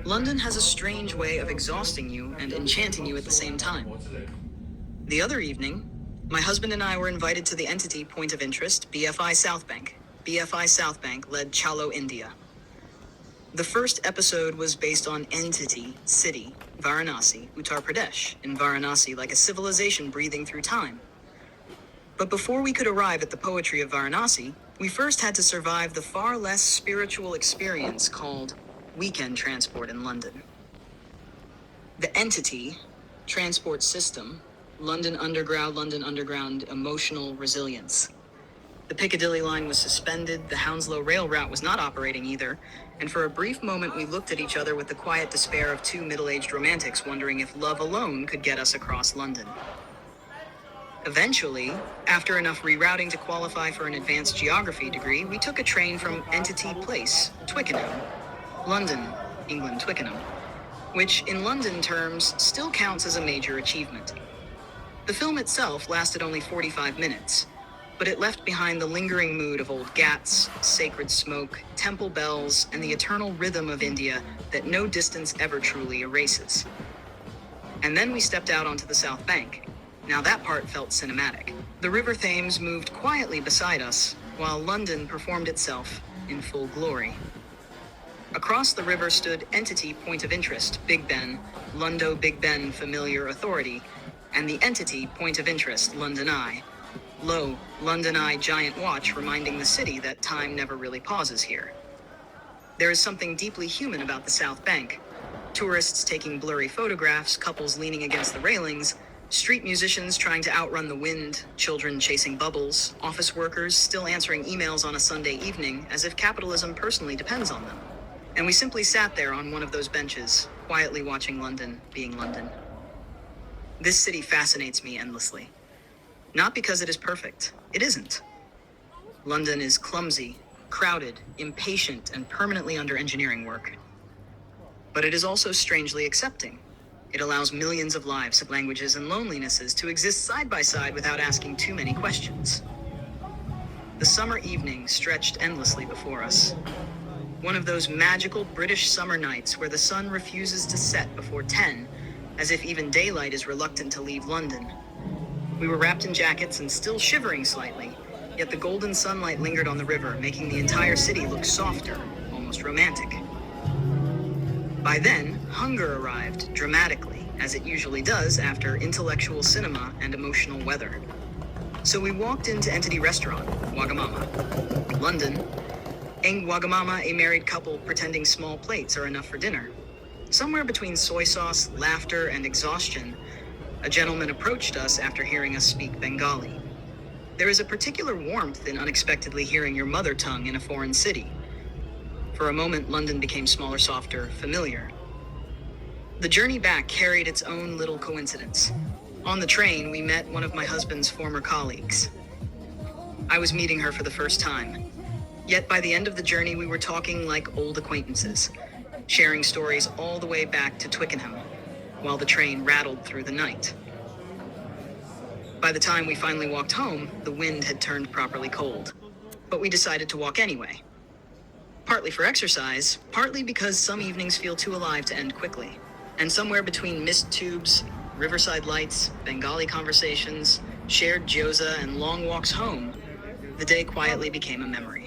London has a strange way of exhausting you and enchanting you at the same time. The other evening, my husband and I were invited to the entity point of interest, BFI Southbank. BFI Southbank led Chalo India. The first episode was based on entity, city, Varanasi, Uttar Pradesh, in Varanasi like a civilization breathing through time. But before we could arrive at the poetry of Varanasi, we first had to survive the far less spiritual experience called weekend transport in London. The entity, transport system, London Underground emotional resilience. The Piccadilly line was suspended, the Hounslow rail route was not operating either, and for a brief moment we looked at each other with the quiet despair of two middle-aged romantics wondering if love alone could get us across London. Eventually, after enough rerouting to qualify for an advanced geography degree, we took a train from Entity Place, Twickenham, London, England, Twickenham, which in London terms still counts as a major achievement. The film itself lasted only 45 minutes, but it left behind the lingering mood of old ghats, sacred smoke, temple bells, and the eternal rhythm of India that no distance ever truly erases. And then we stepped out onto the South Bank. Now that part felt cinematic. The River Thames moved quietly beside us, while London performed itself in full glory. Across the river stood entity point of interest, Big Ben, Lundo Big Ben familiar authority, and the entity point of interest, London Eye. Lo, London Eye giant watch reminding the city that time never really pauses here. There is something deeply human about the South Bank. Tourists taking blurry photographs, couples leaning against the railings, street musicians trying to outrun the wind, children chasing bubbles, office workers still answering emails on a Sunday evening as if capitalism personally depends on them. And we simply sat there on one of those benches, quietly watching London being London. This city fascinates me endlessly. Not because it is perfect. It isn't. London is clumsy, crowded, impatient, and permanently under engineering work. But it is also strangely accepting. It allows millions of lives, languages, and lonelinesses to exist side by side without asking too many questions. The summer evening stretched endlessly before us. One of those magical British summer nights where the sun refuses to set before 10, as if even daylight is reluctant to leave London. We were wrapped in jackets and still shivering slightly, yet the golden sunlight lingered on the river, making the entire city look softer, almost romantic. By then, hunger arrived dramatically, as it usually does after intellectual cinema and emotional weather. So we walked into Entity Restaurant, Wagamama. London. Eng Wagamama, a married couple pretending small plates are enough for dinner. Somewhere between soy sauce, laughter, and exhaustion, a gentleman approached us after hearing us speak Bengali. There is a particular warmth in unexpectedly hearing your mother tongue in a foreign city. For a moment, London became smaller, softer, familiar. The journey back carried its own little coincidence. On the train, we met one of my husband's former colleagues. I was meeting her for the first time. Yet by the end of the journey, we were talking like old acquaintances, sharing stories all the way back to Twickenham, while the train rattled through the night. By the time we finally walked home, the wind had turned properly cold. But we decided to walk anyway. Partly for exercise, partly because some evenings feel too alive to end quickly. And somewhere between mist tubes, riverside lights, Bengali conversations, shared gyoza, and long walks home, the day quietly became a memory.